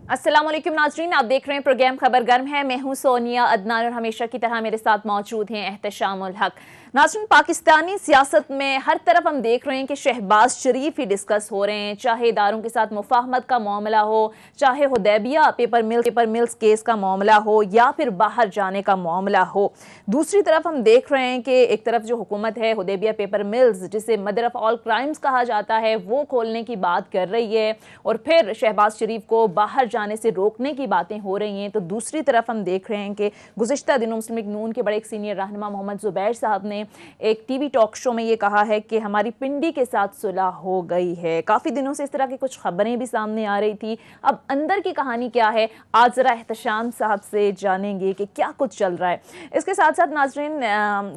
अस्सलाम वालेकुम नाजरीन, आप देख रहे हैं प्रोग्राम खबर गर्म है। मैं हूं सोनिया अदनान और हमेशा की तरह मेरे साथ मौजूद हैं एहतशाम उल हक। नाजरीन, पाकिस्तानी सियासत में हर तरफ हम देख रहे हैं कि शहबाज शरीफ ही डिस्कस हो रहे हैं, चाहे इदारों के साथ मुफाहमत का मामला हो, चाहे हुदैबिया पेपर मिल्स केस का मामला हो, या फिर बाहर जाने का मामला हो। दूसरी तरफ हम देख रहे हैं कि एक तरफ जो हुकूमत है हुदैबिया पेपर मिल्स, जिसे मदर ऑफ ऑल क्राइम्स कहा जाता है, वो खोलने की बात कर रही है और फिर शहबाज शरीफ को बाहर जाने से रोकने की बातें हो रही हैं। तो दूसरी तरफ हम देख रहे हैं कि गुज़िश्ता दिनों मुस्लिम लीग नून के बड़े एक सीनियर रहनुमा मोहम्मद जुबैर साहब ने एक टीवी टॉक शो में ये कहा है कि हमारी पिंडी के साथ सुलह हो गई है। काफ़ी दिनों से इस तरह की कुछ खबरें भी सामने आ रही थी। अब अंदर की कहानी क्या है, आज ज़रा एहतशाम साहब से जानेंगे कि क्या कुछ चल रहा है। इसके साथ साथ नाजरीन,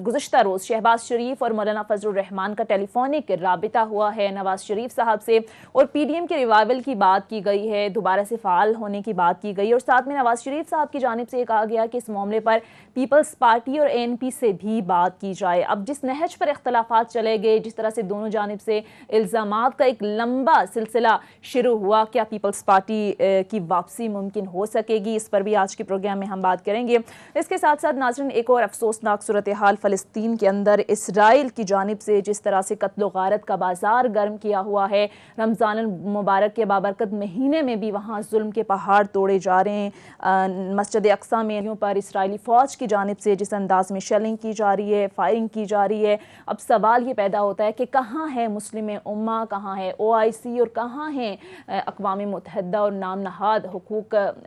गुज़िश्ता रोज़ शहबाज शरीफ और मौलाना फजलुर रहमान का टेलीफोनिक राबिता हुआ है नवाज शरीफ साहब से, और PDM के रिवाइवल की बात की गई है, दोबारा से फ़ाल होने की बात की गई, और साथ में नवाज शरीफ साहब की जानिब से कहा गया कि इस मामले पर पीपल्स पार्टी और ANP से भी बात की जाए। अब जिस नहज पर इख्तलाफात चले गए, जिस तरह से दोनों जानिब से इल्ज़ामात का एक लंबा सिलसिला शुरू हुआ, क्या पीपल्स पार्टी की वापसी मुमकिन हो सकेगी, इस पर भी आज के प्रोग्राम में हम बात करेंगे। इसके साथ साथ नाज़रीन, एक और अफसोसनाक सूरत हाल फ़लस्तीन के अंदर इसराइल की जानिब से जिस तरह से कत्ल गारत का बाजार गर्म किया हुआ है, रमज़ान मुबारक के बाबरकत महीने में भी वहाँ जुल्म के पहाड़ तोड़े जा रहे हैं। मस्जिद अक्सा में पर इसराइली फ़ौज की जानिब से जिस अंदाज में शेलिंग की जा रही है, फायरिंग की जा रही है, अब सवाल ये पैदा होता है कि कहाँ है मुस्लिम उम्मा, कहाँ है OIC और कहाँ हैं अक़वाम मुत्तहिदा और नाम नहाद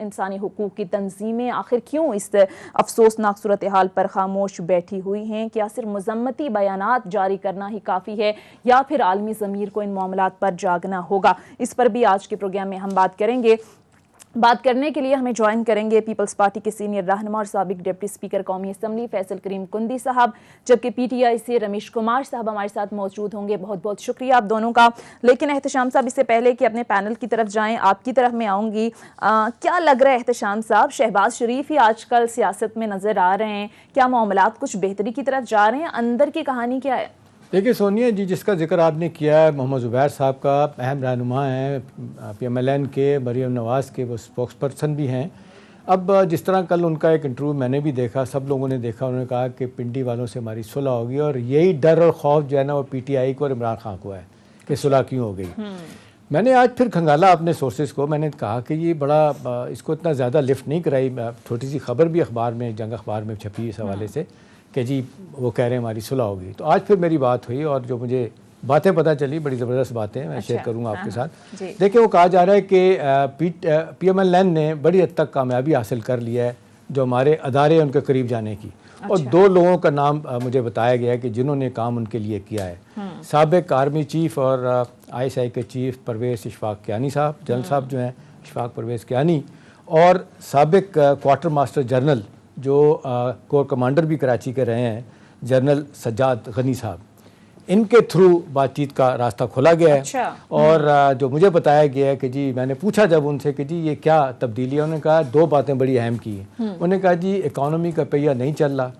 इंसानी हुकूक की तंजीमें। आखिर क्यों इस अफसोसनाक सूरत हाल पर खामोश बैठी हुई हैं? क्या सिर्फ मज़म्मती बयानात जारी करना ही काफ़ी है, या फिर आलमी ज़मीर को इन मामलात पर जागना होगा? इस पर भी आज के प्रोग्राम में हम बात करेंगे। बात करने के लिए हमें ज्वाइन करेंगे पीपल्स पार्टी के सीनियर रहनुमा और साबिक डिप्टी स्पीकर कौमी असम्बली फैसल करीम कुंदी साहब, जबकि PTI से रमेश कुमार साहब हमारे साथ मौजूद होंगे। बहुत बहुत शुक्रिया आप दोनों का। लेकिन एहतशाम साहब, इससे पहले कि अपने पैनल की तरफ जाएं, आपकी तरफ में आऊँगी। क्या लग रहा है एहतशाम साहब, शहबाज शरीफ ही आजकल सियासत में नज़र आ रहे हैं, क्या मामलात कुछ बेहतरी की तरफ जा रहे हैं? अंदर की कहानी क्या है? देखिए सोनिया जी, जिसका जिक्र आपने किया है, मोहम्मद जुबैर साहब का अहम रहनुमा हैं PMLN के, मरीम नवाज़ के वो स्पोक्स पर्सन भी हैं। अब जिस तरह कल उनका एक इंटरव्यू मैंने भी देखा, सब लोगों ने देखा, उन्होंने कहा कि पिंडी वालों से हमारी सुलह होगी, और यही डर और खौफ जो है ना वो PTI को और इमरान खान को है कि सुलह क्यों हो गई। मैंने आज फिर खंगाला अपने सोर्सेज को, मैंने कहा कि ये बड़ा इसको इतना ज़्यादा लिफ्ट नहीं कराई। छोटी सी खबर भी अखबार में, जंग अखबार में छपी इस हवाले से कि जी वो कह रहे हैं हमारी सुलह होगी। तो आज फिर मेरी बात हुई और जो मुझे बातें पता चली, बड़ी ज़बरदस्त बातें मैं शेयर करूंगा आपके साथ। देखिए, वो कहा जा रहा है कि PMLN ने बड़ी हद तक कामयाबी हासिल कर लिया है जो हमारे अदारे उनके करीब जाने की। और दो लोगों का नाम मुझे बताया गया है कि जिन्होंने काम उनके लिए किया है। साबिक आर्मी चीफ और ISI के चीफ परवेज़ इशफाक कियानी साहब, जनरल साहब जो हैं इशफाक परवेज़ कियानी, और साबिक क्वार्टर मास्टर जनरल जो कोर कमांडर भी कराची के रहे हैं, जनरल सज्जाद गनी साहब। इनके थ्रू बातचीत का रास्ता खोला गया है। अच्छा। और जो मुझे बताया गया है कि जी, मैंने पूछा जब उनसे कि जी ये क्या तब्दीली है, उन्होंने कहा दो बातें बड़ी अहम की हैं। उन्होंने कहा जी इकॉनमी का पहिया नहीं चल रहा,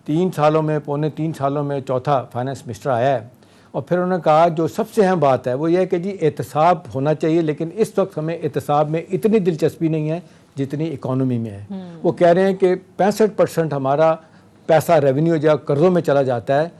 3 सालों में, पौने 3 सालों में चौथा फाइनेंस मिनिस्टर आया है। और फिर उन्होंने कहा जो सबसे अहम बात है वो ये है कि जी एहतसाब होना चाहिए, लेकिन इस वक्त हमें एहतसाब में इतनी दिलचस्पी नहीं है जितनी इकॉनमी में है। वो कह रहे हैं कि 65% हमारा पैसा रेवेन्यू जो कर्ज़ों में चला जाता है।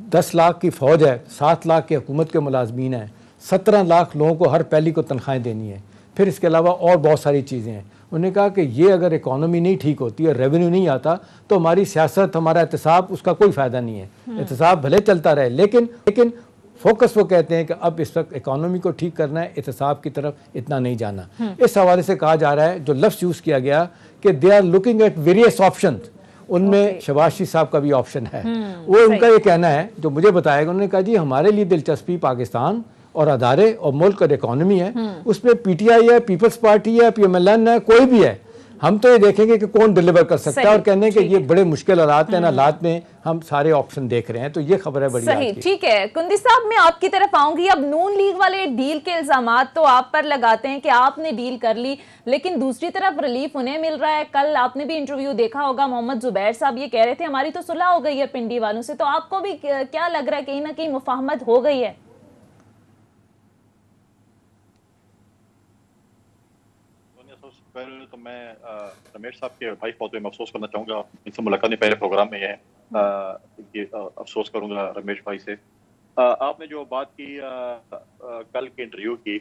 10 लाख की फ़ौज है, 7 लाख की हुकूमत के मुलाजमीन हैं, 17 लाख लोगों को हर पहली को तनख्वाहें देनी है, फिर इसके अलावा और बहुत सारी चीज़ें हैं। उन्होंने कहा कि ये अगर इकॉनमी नहीं ठीक होती और रेवेन्यू नहीं आता तो हमारी सियासत, हमारा एहतसाब, उसका कोई फ़ायदा नहीं है। एहतसाब भले चलता रहे, लेकिन फोकस वो कहते हैं कि अब इस वक्त इकॉनमी को ठीक करना है, एहतसाब की तरफ इतना नहीं जाना। इस हवाले से कहा जा रहा है, जो लफ्ज़ यूज़ किया गया कि they are looking at various option, उनमें शहबाज शरीफ साहब का भी ऑप्शन है। वो उनका ये कहना है, जो मुझे बताया, उन्होंने कहा जी हमारे लिए दिलचस्पी पाकिस्तान और अदारे और मुल्क और इकॉनमी है, उसमें PTI है, पीपल्स पार्टी है, PMLN है, कोई भी है, हम तो ये देखेंगे कि कौन डिलीवर कर सकता है। और कहने हैं कि ये बड़े मुश्किल हालात हैं, हालात में हम सारे ऑप्शन देख रहे हैं। तो ये खबर है बड़ी सही। ठीक है कुंदी साहब, मैं आपकी तरफ आऊंगी। अब नून लीग वाले डील के इल्जामात तो आप पर लगाते हैं कि आपने डील कर ली, लेकिन दूसरी तरफ रिलीफ उन्हें मिल रहा है। कल आपने भी इंटरव्यू देखा होगा, मोहम्मद जुबैर साहब ये कह रहे थे हमारी तो सुलह हो गई है पिंडी वालों से। तो आपको भी क्या लग रहा है, कहीं ना कहीं मुफाहमत हो गई है? सबसे पहले तो मैं रमेश साहब के भाई फौत में अफसोस करना चाहूँगा। इनसे मुलाकात नहीं पहले प्रोग्राम में है, ये अफसोस करूँगा रमेश भाई से। आपने जो बात की कल के इंटरव्यू की,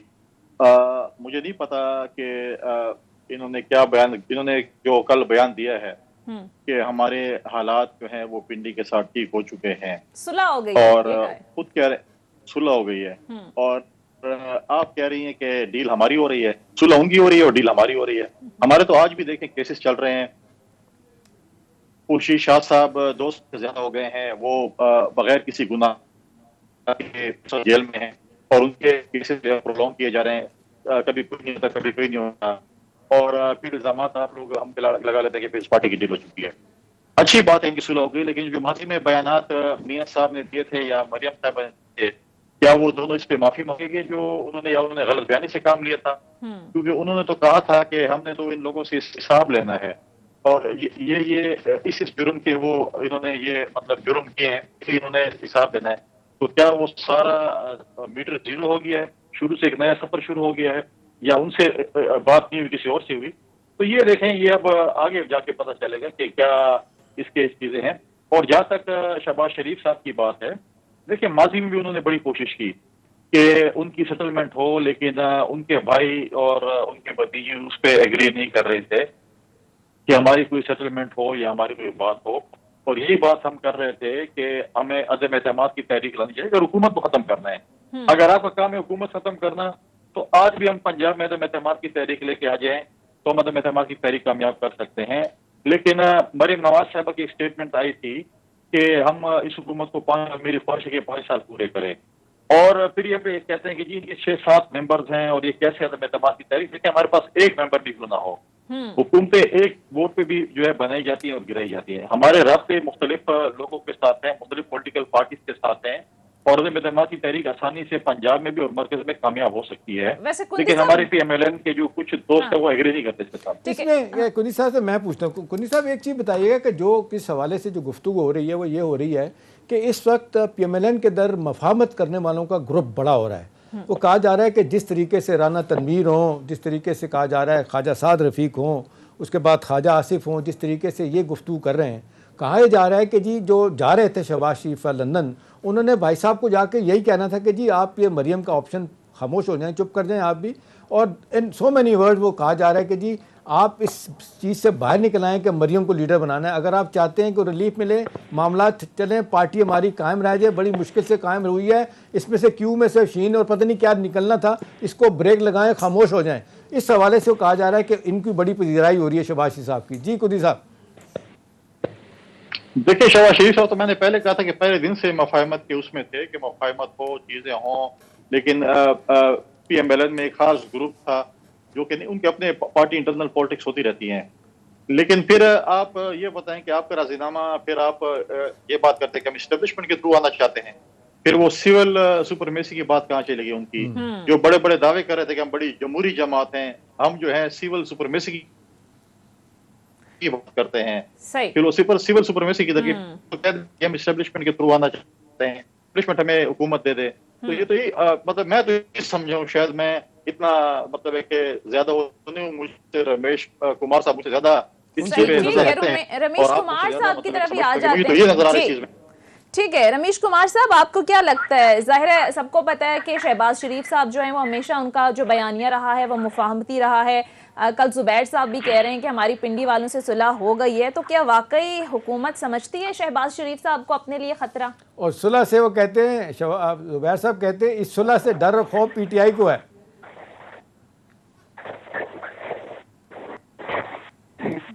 मुझे नहीं पता कि इन्होंने क्या बयान, इन्होंने जो कल बयान दिया है कि हमारे हालात जो हैं वो पिंडी के साथ ठीक हो चुके हैं, सुलह हो गई और खुद कह रहे सुलह हो गई है, और आप कह रही हैं कि डील हमारी हो रही है। सुलह उनकी हो रही है और डील हमारी हो रही है। हमारे तो आज भी देखें केसेस चल रहे हैं। खुर्शीद शाह साहब 2 से ज्यादा हो गए हैं, वो बगैर किसी गुनाह के जेल में हैं और उनके केसेस प्रोलॉन्ग किए जा रहे हैं। कभी कुछ नहीं होता, कभी कोई नहीं होता, और फिर इल्जाम आप लोग हम पे लगा लेते हैं कि फिर इस पार्टी की डील हो चुकी है। अच्छी बात है इनकी सुलह हो गई, लेकिन जो माजी में बयानात मियां साहब ने दिए थे या मरियम साहब ने, क्या वो दोनों इस पे माफी मांगेंगे जो उन्होंने गलत बयानी से काम लिया था? क्योंकि उन्होंने तो कहा था कि हमने तो इन लोगों से हिसाब लेना है, और ये इस जुर्म के वो इन्होंने ये मतलब जुर्म किए हैं, इसलिए इन्होंने हिसाब देना है। तो क्या वो सारा मीटर जीरो हो गया है, शुरू से एक नया सफर शुरू हो गया है, या उनसे बात नहीं हुई, किसी और से हुई? तो ये देखें, ये अब आगे जाके पता चलेगा कि क्या इसके चीजें हैं। और जहां तक शहबाज शरीफ साहब की बात है, देखिए माजी में भी उन्होंने बड़ी कोशिश की कि उनकी सेटलमेंट हो, लेकिन उनके भाई और उनके भतीजे उस पर एग्री नहीं कर रहे थे कि हमारी कोई सेटलमेंट हो या हमारी कोई बात हो। और यही बात हम कर रहे थे कि हमें अदम एतमाद की तहरीक लानी चाहिए, अगर हुकूमत को खत्म करना है। अगर आपका काम है हुकूमत खत्म करना, तो आज भी हम पंजाब में अदम एतमाद की तहरीक लेके आ जाएं तो हम अदम एतमाद की तहरीक कामयाब कर सकते हैं। लेकिन मरीम नवाज साहब की एक स्टेटमेंट आई थी कि हम इस हुकूमत को मेरी ख्वाहिश है कि 5 साल पूरे करें, और फिर ये कहते हैं कि जी इनके 6-7 मेंबर्स हैं और ये कैसे अदम एतमाद की तहरीक। देखिए हमारे पास एक मेंबर भी क्यों ना हो, हुकूमतें एक वोट पे भी जो है बनाई जाती है और गिराई जाती है। हमारे रास्ते मुख्तलिफ लोगों के साथ हैं, मुख्तलिफ पॉलिटिकल पार्टीज के साथ हैं, और अदम एतमाद की तहरीक आसानी से पंजाब में भी और मरकज में कामयाब हो सकती है। लेकिन हमारे PMLN के जो कुछ दोस्त है वो एग्री नहीं करते इसके साथ। इसमें कुन्नी साहब से मैं पूछता हूँ, कुन्नी साहब एक चीज़ बताइएगा कि जो किस हवाले से जो गुफ्तगू हो रही है वो ये हो रही है कि इस वक्त PMLN के दर मफाहमत करने वालों का ग्रुप बड़ा हो रहा है। वो कहा जा रहा है कि जिस तरीके से राना तनवीर हों, जिस तरीके से कहा जा रहा है ख्वाजा साद रफ़ीक हों, उसके बाद ख्वाजा आसिफ हों, जिस तरीके से ये गुफ्तगू कर रहे हैं, कहा जा रहा है कि जी जो जा रहे थे शहबाज शरीफ लंदन, उन्होंने भाई साहब को जाके यही कहना था कि जी आप ये मरियम का ऑप्शन खामोश हो जाएं, चुप कर जाएं आप भी। और इन सो मैनी वर्ड्स वो कहा जा रहा है कि जी आप इस चीज़ से बाहर निकल आएँ कि मरियम को लीडर बनाना है। अगर आप चाहते हैं कि रिलीफ मिले, मामला चलें, पार्टी हमारी कायम रह जाए, बड़ी मुश्किल से कायम हुई है, इसमें से क्यू में से शीन और पता नहीं क्या निकलना था, इसको ब्रेक लगाएं, खामोश हो जाएं। इस हवाले से वो कहा जा रहा है कि इनकी बड़ी पजीराई हो रही है शहबाज शरीफ साहब की। जी कुदी साहब। देखिए शहबाज शरीफ साहब तो मैंने पहले कहा था कि पहले दिन से मफाहमत के उसमें थे कि मफाहमत हो, चीजें हों, लेकिन PMLN में एक खास ग्रुप था जो कि उनके अपने पार्टी इंटरनल पॉलिटिक्स होती रहती हैं। लेकिन फिर आप ये बताएं कि आपका राजीनामा, फिर आप ये बात करते हैं कि हम एस्टेब्लिशमेंट के थ्रू आना चाहते हैं, फिर वो सिविल सुपरमेसी की बात कहाँ चली गई उनकी? जो बड़े बड़े दावे कर रहे थे कि हम बड़ी जमहूरी जमात हैं, हम जो है सिविल सुपरमेसी की बात करते हैं, फिर वो सिविल सुपरमेसी की तरफ तो कहते हैं हम एस्टेब्लिशमेंट के थ्रू आना चाहते हैं, एस्टेब्लिशमेंट हमें हुकूमत दे दे। तो ये तो ये मतलब मैं तो ये समझाऊं, शायद मैं इतना मतलब है कि ज्यादा मुझसे रमेश कुमार साहब मुझसे ज्यादा रमेश कुमार साहब की तरफ ही आ जाते हैं। ठीक है रमेश कुमार साहब, आपको क्या लगता है? जाहिर है सबको पता है कि शहबाज शरीफ साहब जो है वो हमेशा उनका जो बयानिया रहा है वो मुफाहमती रहा है। कल जुबैर साहब भी कह रहे हैं कि हमारी पिंडी वालों से सुलह हो गई है, तो क्या वाकई हुकूमत समझती है शहबाज शरीफ साहब को अपने लिए खतरा? और सुलह से वो कहते हैं, जुबैर साहब कहते हैं इस सुलह से डर और खौफ PTI को है।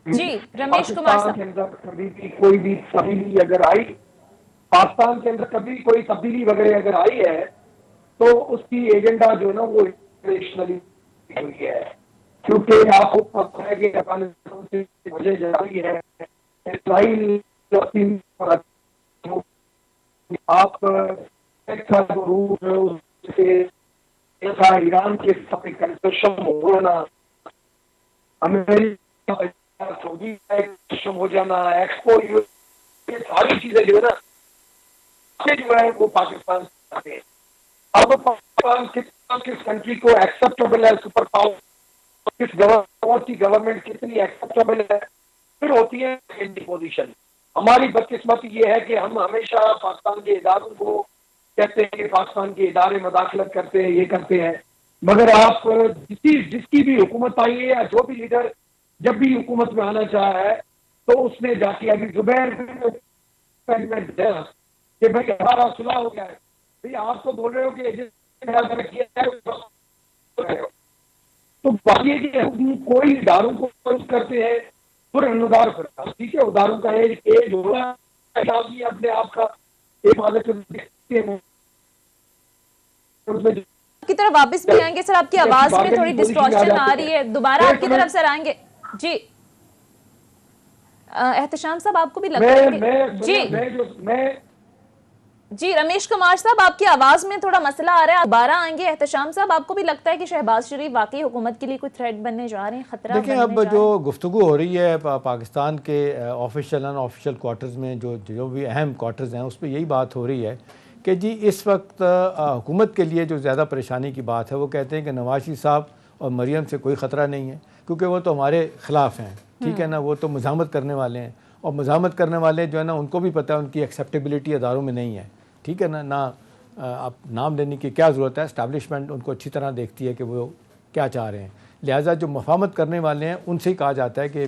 जी रमेश कुमार साहब, कभी भी कोई भी तब्दीली अगर आई, पाकिस्तान के अंदर कभी कोई तब्दीली वगैरह अगर आई है तो उसकी एजेंडा जो है ना वो इंटरनेशनली हुई है, क्योंकि आपको पता है कि अफगानिस्तान से वजह जारी है, इसराइल आप ईरान के कंस्ट्रक्शन होना, अमेरिका सऊदी कंस्ट्रक्शन हो जाना, एक्सपो, ये सारी चीजें जो है ना जो है वो पाकिस्तान से। अब पाकिस्तान किस कंट्री को एक्सेप्टेबल है सुपर पावर किस गवर्नमेंट की गवर्नमेंट कितनी एक्सेप्टेबल है, फिर होती है पोजीशन। हमारी बदकिस्मती ये है कि हम हमेशा पाकिस्तान के इदारों को कहते हैं कि पाकिस्तान के इदारे मदाखलत करते हैं, ये करते हैं, मगर आप जिसकी भी हुकूमत आई है या जो भी लीडर जब भी हुकूमत में आना चाहा है तो उसने जाके अभी जुबैर कि भाई हमारा सुलह हो गया है, भाई आप तो बोल रहे हो कि किया है, तो बात ये कि हम कोई इदारों को करते हैं फिर अनुदार करता, ठीक है, उदारों का एज होगा अपने आप का एक की तरफ वापस भी आएंगे सर, आपकी आवाज में थोड़ी डिस्टॉर्शन आ रही है, दोबारा आपकी तरफ सर आएंगे जी। एहतशाम साहब आपको भी लगता है कि जी रमेश कुमार साहब आपकी आवाज में थोड़ा मसला आ रहा है, दोबारा आएंगे। एहतशाम साहब आपको भी लगता है कि शहबाज शरीफ वाकई हुकूमत के लिए कोई थ्रेट बनने जा रहे हैं, खतरा? देखिए अब जो गुफ्तगू हो रही है पाकिस्तान के ऑफिशियल अनऑफिशियल क्वार्टर्स में, जो भी अहम क्वार्टर्स हैं, उस पर यही बात हो रही है कि जी इस वक्त हुकूमत के लिए जो ज़्यादा परेशानी की बात है, वो कहते हैं कि नवाज शरीफ साहब और मरियम से कोई ख़तरा नहीं है क्योंकि वो तो हमारे ख़िलाफ़ हैं, ठीक है ना, वो तो मज़ामत करने वाले हैं, और मज़ामत करने वाले जो है ना उनको भी पता है उनकी एक्सेप्टेबिलिटी अदारों में नहीं है, ठीक है ना, आप नाम लेने की क्या ज़रूरत है, एस्टैब्लिशमेंट उनको अच्छी तरह देखती है कि वो क्या चाह रहे हैं, लिहाजा जो मफामत करने वाले हैं उनसे ही कहा जाता है कि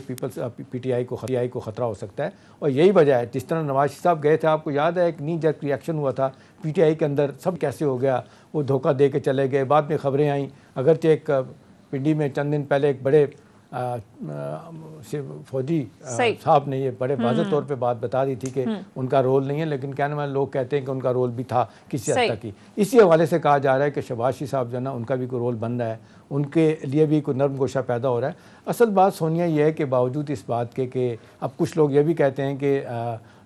पीटीआई को ख़तरा हो सकता है। और यही वजह है, जिस तरह नवाज शरीफ साहब गए थे, आपको याद है एक नी जर्क रिएक्शन हुआ था पीटीआई के अंदर, सब कैसे हो गया, वो धोखा दे के चले गए, बाद में ख़बरें आईं, अगरचे एक पिंडी में चंद दिन पहले एक बड़े फौजी साहब ने ये बड़े वाज़ेह तौर पे बात बता दी थी कि उनका रोल नहीं है, लेकिन कहने वाले लोग कहते हैं कि उनका रोल भी था किसी हद तक की। इसी हवाले से कहा जा रहा है कि शहबाज शरीफ साहब जो है ना उनका भी कोई रोल बन रहा है, उनके लिए भी कोई नर्म गोशा पैदा हो रहा है। असल बात सोनिया ये है कि बावजूद इस बात के कि अब कुछ लोग ये भी कहते हैं कि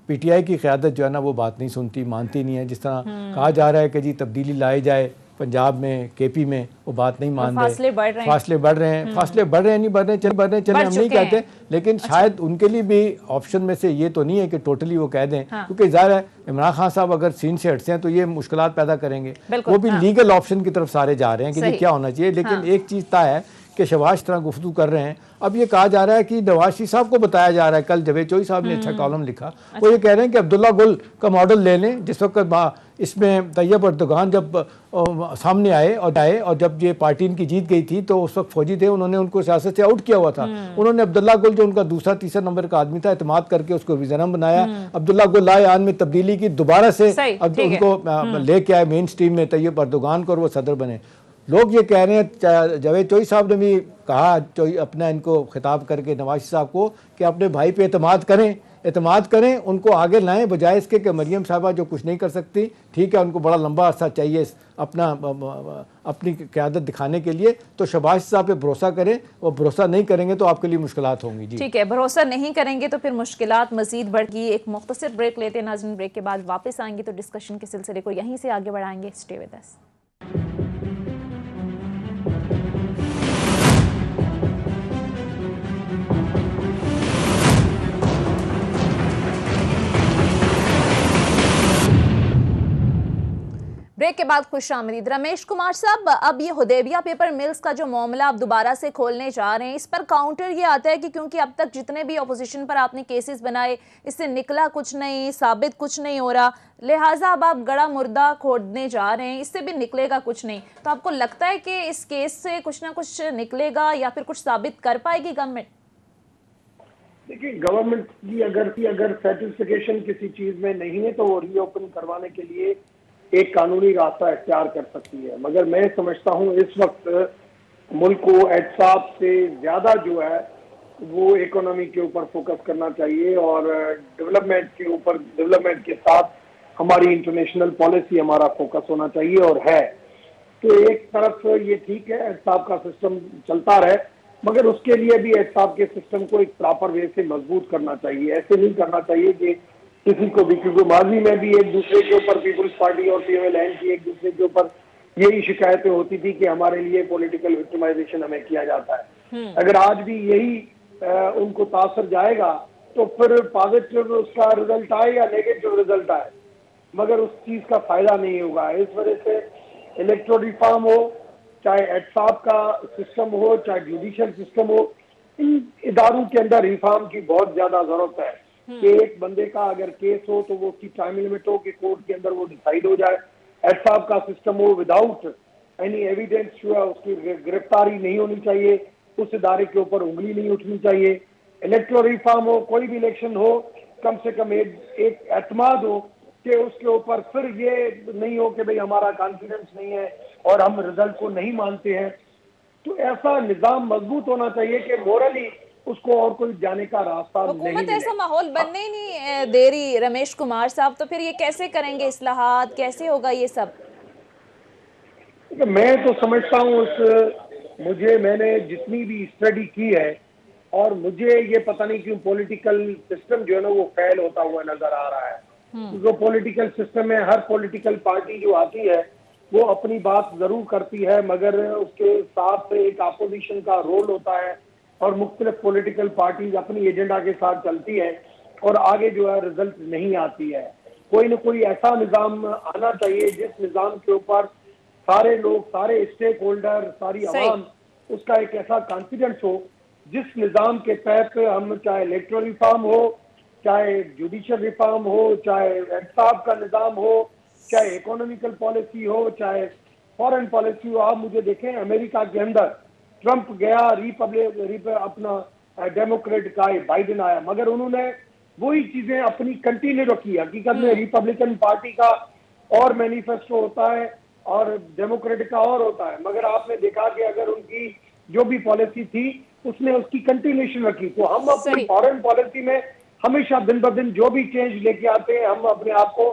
पीटीआई की क़यादत जो है ना वो बात नहीं सुनती, मानती नहीं है, जिस तरह कहा जा रहा है कि जी तब्दीली लाई जाए पंजाब में, केपी में, वो बात नहीं मान रहे, फासले बढ़ रहे हैं, फासले बढ़ रहे हैं, नहीं बढ़ रहे, चले हम नहीं कहते, लेकिन शायद उनके लिए भी ऑप्शन में से ये तो नहीं है कि टोटली वो कह दें, क्योंकि ज़ाहिर है इमरान खान साहब अगर सीन से हटते हैं तो ये मुश्किलात पैदा करेंगे, वो भी लीगल ऑप्शन की तरफ सारे जा रहे हैं कि ये क्या होना चाहिए। लेकिन एक चीज़ तय है कि शहबाज तरह गुफ्तगू कर रहे हैं। अब ये कहा जा रहा है कि नवाज शरीफ साहब को बताया जा रहा है, कल जावेद चोई साहब ने अच्छा कॉलम लिखा, वो ये कह रहे हैं कि अब्दुल्ला गुल का मॉडल ले लें, जिस वक्त इसमें तैयब अर्दोगान जब सामने आए और जब ये पार्टी इनकी जीत गई थी तो उस वक्त फौजी थे, उन्होंने उनको सियासत से आउट किया हुआ था, उन्होंने अब्दुल्ला गुल जो उनका दूसरा तीसरा नंबर का आदमी था एतमाद करके उसको विजनम बनाया, अब्दुल्ला गुल आए आन में तब्दीली की, दोबारा से उनको लेके आए मेन स्ट्रीम में तैयब अर्दोगान को, और वो सदर बने। लोग ये कह रहे हैं, जावेद चोई साहब ने भी कहा, चोई अपना इनको खिताब करके नवाज साहब को, कि अपने भाई पे एतमाद करें, उनको आगे लाएं, बजाय इसके कि मरियम साहबा जो कुछ नहीं कर सकती, ठीक है, उनको बड़ा लंबा अरसा चाहिए अपनी क़यादत दिखाने के लिए, तो शहबाज साहब पे भरोसा करें, और भरोसा नहीं करेंगे तो आपके लिए मुश्किलात होंगी। जी ठीक है, भरोसा नहीं करेंगे तो फिर मुश्किलात मजीद बढ़ेगी। एक मुख्तसर ब्रेक लेते हैं नाज़रीन, ब्रेक के बाद वापस आएंगे तो डिस्कशन के सिलसिले को यहीं से आगे बढ़ाएंगे। Stay with us. ब्रेक के बाद खुशामदीद। रमेश कुमार साहब, अब ये हुदैबिया पेपर मिल्स का जो मामला आप दोबारा से खोलने जा रहे हैं, इस पर काउंटर ये आता है कि क्योंकि अब तक जितने भी अपोजिशन पर आपने केसेस बनाए, इससे निकला कुछ नहीं, साबित कुछ नहीं हो रहा, लिहाजा अब आप गड़ा मुर्दा खोदने जा रहे हैं, इससे भी निकलेगा कुछ नहीं। तो आपको लगता है कि इस केस से कुछ ना कुछ निकलेगा या फिर कुछ साबित कर पाएगी गवर्नमेंट? देखिए, गवर्नमेंट की अगर सर्टिफिकेशन किसी चीज में नहीं है तो वो रीओपन करवाने के लिए एक कानूनी रास्ता इख्तियार कर सकती है, मगर मैं समझता हूँ इस वक्त मुल्क को एहसाब से ज्यादा जो है वो इकोनॉमी के ऊपर फोकस करना चाहिए, और डेवलपमेंट के साथ हमारी इंटरनेशनल पॉलिसी हमारा फोकस होना चाहिए, और है तो एक तरफ ये ठीक है एहसाब का सिस्टम चलता रहे, मगर उसके लिए भी एहसाब के सिस्टम को एक प्रॉपर वे से मजबूत करना चाहिए। ऐसे नहीं करना चाहिए कि किसी को भी, क्योंकि माजी में भी एक दूसरे के ऊपर पीपुल्स पार्टी और पीएमएल की एक दूसरे के ऊपर यही शिकायतें होती थी कि हमारे लिए पॉलिटिकल विक्टिमाइजेशन हमें किया जाता है। अगर आज भी यही उनको तासर जाएगा तो फिर पॉजिटिव उसका रिजल्ट आए या नेगेटिव रिजल्ट आए, मगर उस चीज का फायदा नहीं होगा। इस वजह से इलेक्टोरल रिफॉर्म हो चाहे एहतसाब का सिस्टम हो, चाहे जुडिशियल सिस्टम हो, इन इदारों के अंदर रिफॉर्म की बहुत ज्यादा जरूरत है कि एक बंदे का अगर केस हो तो वो उसकी टाइम लिमिट हो कि कोर्ट के अंदर वो डिसाइड हो जाए। एहतसाब का सिस्टम हो, विदाउट एनी एविडेंस जो है उसकी गिरफ्तारी नहीं होनी चाहिए, उस इदारे के ऊपर उंगली नहीं उठनी चाहिए। इलेक्टोरल रिफॉर्म हो, कोई भी इलेक्शन हो, कम से कम एक एतमाद हो कि उसके ऊपर फिर ये नहीं हो कि भाई हमारा कॉन्फिडेंस नहीं है और हम रिजल्ट को नहीं मानते हैं। तो ऐसा निजाम मजबूत होना चाहिए कि मोरली उसको और कोई जाने का रास्ता नहीं हुकूमत मिले। ऐसा माहौल बनने ही नहीं दे रही रमेश कुमार साहब, तो फिर ये कैसे करेंगे इस्लाहात, कैसे होगा ये सब? मैं तो समझता हूँ मैंने जितनी भी स्टडी की है और मुझे ये पता नहीं क्यों पॉलिटिकल सिस्टम जो है ना वो फेल होता हुआ नजर आ रहा है। जो पॉलिटिकल सिस्टम में हर पॉलिटिकल पार्टी जो आती है वो अपनी बात जरूर करती है, मगर उसके साथ एक अपोजिशन का रोल होता है और मुख्तलिफ पॉलिटिकल पार्टीज अपनी एजेंडा के साथ चलती है और आगे जो है रिजल्ट नहीं आती है। कोई ना कोई ऐसा निजाम आना चाहिए जिस निजाम के ऊपर सारे लोग, सारे स्टेक होल्डर, सारी आवाम उसका एक ऐसा कॉन्फिडेंस हो जिस निजाम के तहत हम चाहे इलेक्टोरल रिफॉर्म हो, चाहे जुडिशियल रिफॉर्म हो, चाहे एहतसाब का निजाम हो, चाहे इकोनॉमिकल पॉलिसी हो, चाहे फॉरेन पॉलिसी हो। आप मुझे देखें अमेरिका के अंदर ट्रंप गया, अपना डेमोक्रेट का बाइडेन आया, मगर उन्होंने वही चीजें अपनी कंटिन्यू रखी। हकीकत में रिपब्लिकन पार्टी का और मैनिफेस्टो होता है और डेमोक्रेटिक का और होता है, मगर आपने देखा कि अगर उनकी जो भी पॉलिसी थी उसने उसकी कंटिन्यूएशन रखी। तो हम अपनी फॉरेन पॉलिसी में हमेशा दिन ब दिन जो भी चेंज लेके आते हैं हम अपने आप को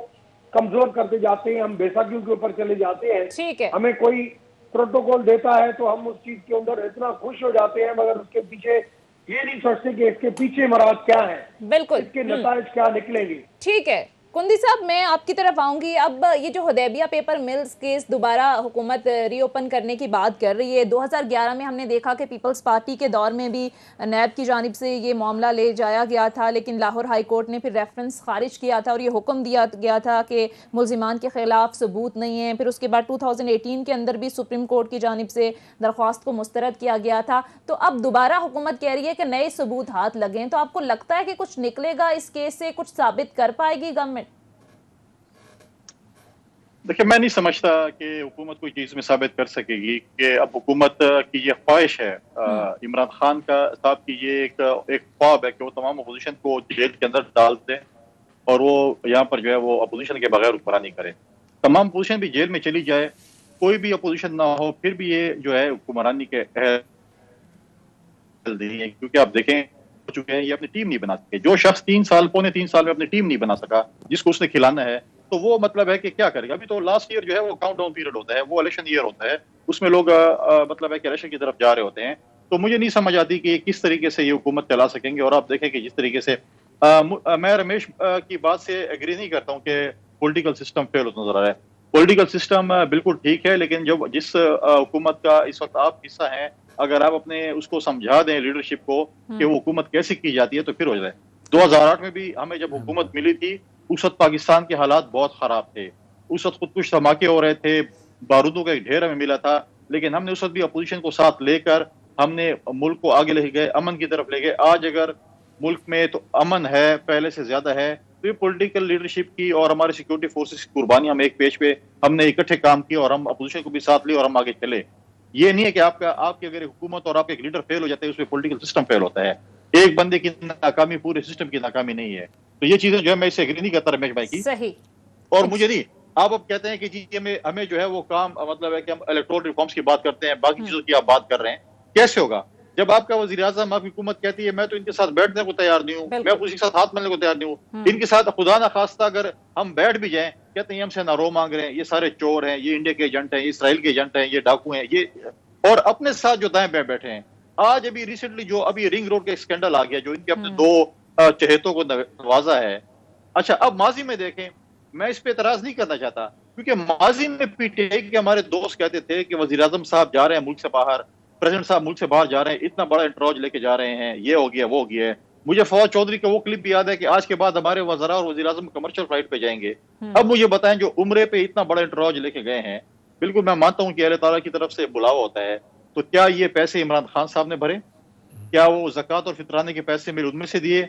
कमजोर करते जाते हैं, हम बेसाखियों के ऊपर चले जाते हैं। हमें कोई प्रोटोकॉल देता है तो हम उस चीज के अंदर इतना खुश हो जाते हैं, मगर उसके पीछे ये नहीं सोचते कि इसके पीछे मराज क्या है, बिल्कुल इसके नताइज क्या निकलेंगे। ठीक है कुंदी साहब, मैं आपकी तरफ आऊंगी। अब ये जो हुदैबिया पेपर मिल्स केस दोबारा हुकूमत रीओपन करने की बात कर रही है, 2011 में हमने देखा कि पीपल्स पार्टी के दौर में भी नैब की जानिब से ये मामला ले जाया गया था, लेकिन लाहौर हाई कोर्ट ने फिर रेफरेंस खारिज किया था और ये हुक्म दिया गया था कि मुल्जिमान के खिलाफ सबूत नहीं है। फिर उसके बाद 2018 के अंदर भी सुप्रीम कोर्ट की जानिब से दरख्वास्त को मुस्तरद किया गया था। तो अब दोबारा हुकूमत कह रही है कि नए सबूत हाथ लगें, तो आपको लगता है कि कुछ निकलेगा इस केस से, कुछ साबित कर पाएगी गवर्नमेंट? देखिए, मैं नहीं समझता कि हुकूमत कोई चीज में साबित कर सकेगी कि अब हुकूमत की ये ख्वाहिश है, इमरान खान का साहब की ये एक ख्वाब है कि वो तमाम अपोजिशन को जेल के अंदर डाल दें और वो यहाँ पर जो है वो अपोजिशन के बगैर हुक्मरानी करे। तमाम अपोजिशन भी जेल में चली जाए, कोई भी अपोजिशन ना हो, फिर भी ये जो है हुक्मरानी के नहीं है। क्योंकि आप देखें हो चुके हैं, ये अपनी टीम नहीं बना सके। जो शख्स 3 पौने 3 साल में अपनी टीम नहीं बना सका जिसको उसने खिलाना है, तो वो मतलब है कि क्या करेगा। अभी तो लास्ट ईयर जो है वो काउंटडाउन पीरियड होता है, वो इलेक्शन ईयर होता है, उसमें लोग मतलब है कि इलेक्शन की तरफ जा रहे होते हैं। तो मुझे नहीं समझ आती कि किस तरीके से ये हुकूमत चला सकेंगे। और आप देखें कि जिस तरीके से मैं रमेश की बात से एग्री नहीं करता हूँ कि पॉलिटिकल सिस्टम फेल होता नजर आ रहा है। पॉलिटिकल सिस्टम जिस ठीक है, लेकिन जब जिस हुकूमत का इस वक्त आप हिस्सा हैं, अगर आप अपने उसको समझा दें लीडरशिप को कि वो हुकूमत कैसे की जाती है तो फिर हो जाए। 2008 में भी हमें जब हुकूमत मिली थी उस वक्त पाकिस्तान के हालात बहुत खराब थे। उस वक्त खुद कुछ धमाके हो रहे थे, बारूदों का एक ढेर हमें मिला था, लेकिन हमने उस वक्त भी अपोजिशन को साथ लेकर हमने मुल्क को आगे ले गए, अमन की तरफ ले गए। आज अगर मुल्क में तो अमन है, पहले से ज्यादा है, तो ये पॉलिटिकल लीडरशिप की और हमारे सिक्योरिटी फोर्सेस की कुर्बानी। हम एक पेज पे हमने इकट्ठे काम किया और हम अपोजिशन को भी साथ लिए और हम आगे चले। ये नहीं है कि आपकी अगर हुकूमत और आपके एक लीडर फेल हो जाते हैं उसमें पॉलिटिकल सिस्टम फेल होता है। एक बंदे की नाकामी पूरे सिस्टम की नाकामी नहीं है। तो ये चीजें जो है मैं इससे एग्री नहीं करता रमेश भाई की। सही। और मुझे नहीं, आप अब कहते हैं कि जी हमें जो है वो काम मतलब है कि हम इलेक्टोरल रिफॉर्म्स की बात करते हैं, बाकी चीजों की आप बात कर रहे हैं। कैसे होगा जब आपका वजीर आजम, आपकी हुकूमत कहती है मैं तो इनके साथ बैठने को तैयार नहीं हूँ, मैं किसी के साथ हाथ मिलने को तैयार नहीं हूँ, इनके साथ खुदा ना खास्ता अगर हम बैठ भी जाएं, कहते हैं हमसे नारो मांग रहे हैं, ये सारे चोर हैं, ये इंडिया के एजेंट हैं, ये इसराइल के एजेंट हैं, ये डाकू हैं, ये और अपने साथ जो दाएं बैठे हैं। आज अभी रिसेंटली जो अभी रिंग रोड का एक स्कैंडल आ गया जो इनके अपने 2 चहेतों को नवाजा है। अच्छा, अब माजी में देखें, मैं इस पे एतराज नहीं करना चाहता क्योंकि माजी में पीटीआई के हमारे दोस्त कहते थे कि वजीर आजम साहब जा रहे हैं मुल्क से बाहर, प्रेसिडेंट साहब मुल्क से बाहर जा रहे हैं, इतना बड़ा इंटरॉज लेके जा रहे हैं, ये हो गया वो हो गया। मुझे फवाद चौधरी का वो क्लिप भी याद है कि आज के बाद हमारे वज़रा और वज़ीर आज़म कमर्शियल फ्लाइट पे जाएंगे। अब मुझे बताएं जो उम्रे पे इतना बड़ा इंटरॉज लेके गए हैं, बिल्कुल मैं मानता हूँ कि अल्लाह ताला की तरफ से बुलावा होता है। तो क्या ये पैसे इमरान खान साहब ने भरे? क्या वो ज़कात और फितराने के पैसे मेरे उनमें से दिए?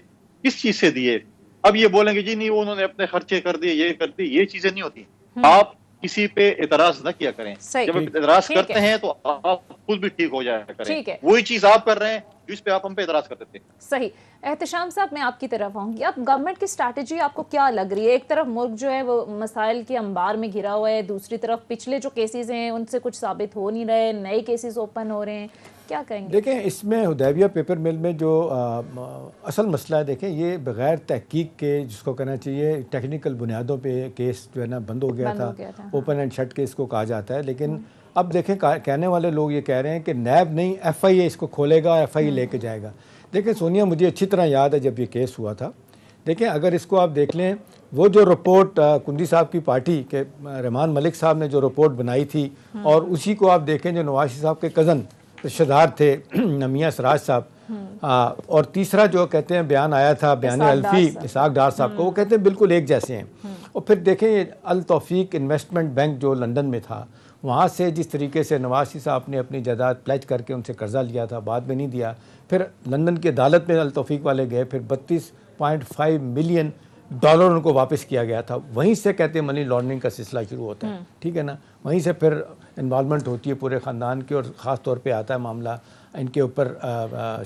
किस चीज से दिए? अब ये बोलेंगे जी नहीं वो उन्होंने अपने खर्चे कर दिए, ये कर दिए, ये चीजें नहीं होती। आप किसी पे एतराज न किया करें। जब आप एतराज करते हैं तो आप खुद भी ठीक हो जाया करें। वही चीज आप कर रहे हैं जिस पे आप हम पे एतराज करते थे। सही। एहतशाम साहब, मैं आपकी तरफ आऊंगी। अब गवर्नमेंट की स्ट्रैटेजी आपको क्या लग रही है? एक तरफ मुल्क जो है वो मसाइल के अंबार में घिरा हुआ है, दूसरी तरफ पिछले जो केसेस हैं उनसे कुछ साबित हो नहीं रहे, नए केसेस ओपन हो रहे हैं, क्या कहेंगे? देखें, इसमें हुदैबिया पेपर मिल में जो असल मसला है, देखें ये बग़ैर तहकीक के, जिसको कहना चाहिए टेक्निकल बुनियादों पे केस जो है ना बंद हो गया था। ओपन एंड शट केस को कहा जाता है। लेकिन अब देखें कहने वाले लोग ये कह रहे हैं कि नैब नहीं FIA इसको खोलेगा और FIA लेके जाएगा। देखें सोनिया, मुझे अच्छी तरह याद है जब ये केस हुआ था। देखें अगर इसको आप देख लें, वो जो रिपोर्ट कुंदी साहब की पार्टी के रहमान मलिक साहब ने जो रिपोर्ट बनाई थी, और उसी को आप देखें जो नवाज शरीफ साहब के कज़न रिश्तेदार थे मियां सराज साहब, और तीसरा जो कहते हैं बयान आया था बयान अल्फी इसाक डार साहब को, वो कहते हैं बिल्कुल एक जैसे हैं। और फिर देखें ये अल तौफीक इन्वेस्टमेंट बैंक जो लंदन में था, वहाँ से जिस तरीके से नवाज शरीफ साहब ने अपनी जायदाद प्लेज करके उनसे कर्जा लिया था, बाद में नहीं दिया, फिर लंदन की अदालत में अल तौफीक वाले गए, फिर 32.5 मिलियन डॉलर उनको वापस किया गया था। वहीं से कहते हैं मनी लॉन्ड्रिंग का सिलसिला शुरू होता है, ठीक है ना। वहीं से फिर इन्वॉल्वमेंट होती है पूरे ख़ानदान की, और ख़ास तौर पे आता है मामला इनके ऊपर,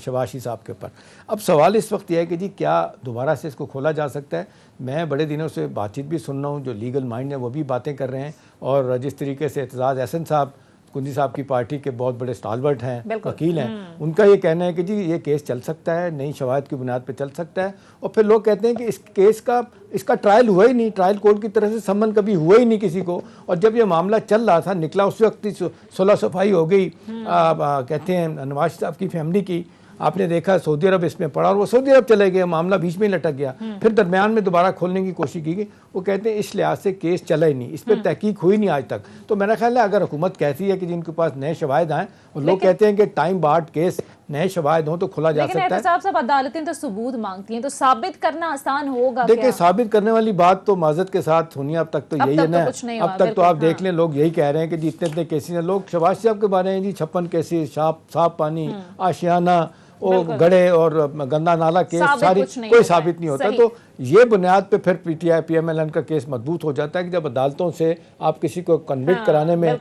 शहबाज शरीफ साहब के ऊपर। अब सवाल इस वक्त यह है कि जी क्या दोबारा से इसको खोला जा सकता है? मैं बड़े दिनों से बातचीत भी सुन रहा हूँ, जो लीगल माइंड है वो भी बातें कर रहे हैं, और जिस तरीके से एतजाज़ एहसन साहब कुंदी साहब की पार्टी के बहुत बड़े स्टालवर्ट हैं, वकील हैं, उनका ये कहना है कि जी ये केस चल सकता है, नई शवाहद की बुनियाद पर चल सकता है। और फिर लोग कहते हैं कि इस केस का इसका ट्रायल हुआ ही नहीं, ट्रायल कोर्ट की तरफ से सम्मन कभी हुआ ही नहीं किसी को। और जब ये मामला चल रहा था, निकला उस वक्त ही सुलह सफाई हो गई, कहते हैं नवाज साहब की फैमिली की। आपने देखा सऊदी अरब इसमें पड़ा और वो सऊदी अरब चले गए, मामला बीच में ही लटक गया। फिर दरमियान में दोबारा खोलने की कोशिश की गई। वो कहते हैं इस लिहाज से केस चला ही नहीं, इस पर तहकीक हुई नहीं आज तक। तो मेरा ख्याल है अगर हुकूमत कहती है कि जिनके पास नए शवाहिद आए, और लोग कहते हैं कि टाइम बार्ड केस नए शवाहिद हों तो खुला जा सकता है। साहब अदालतें तो सबूत मांगती हैं, तो साबित करना आसान होगा? देखिए, साबित करने वाली बात तो माजरत के साथ सुनिए, अब तक तो यही है ना। अब तक तो आप देख लें, लोग यही कह रहे हैं कि जी इतने इतने केसेस हैं। लोग शहबाज साहब के बारे में जी 56 केसेस, साफ पानी, आशियाना, वो गड़े और गंदा नाला केस, सारी कोई साबित नहीं होता। तो ये बुनियाद पे फिर PTI PMLN का केस मजबूत हो जाता है कि जब अदालतों से आप किसी को कन्विक्ट कराने में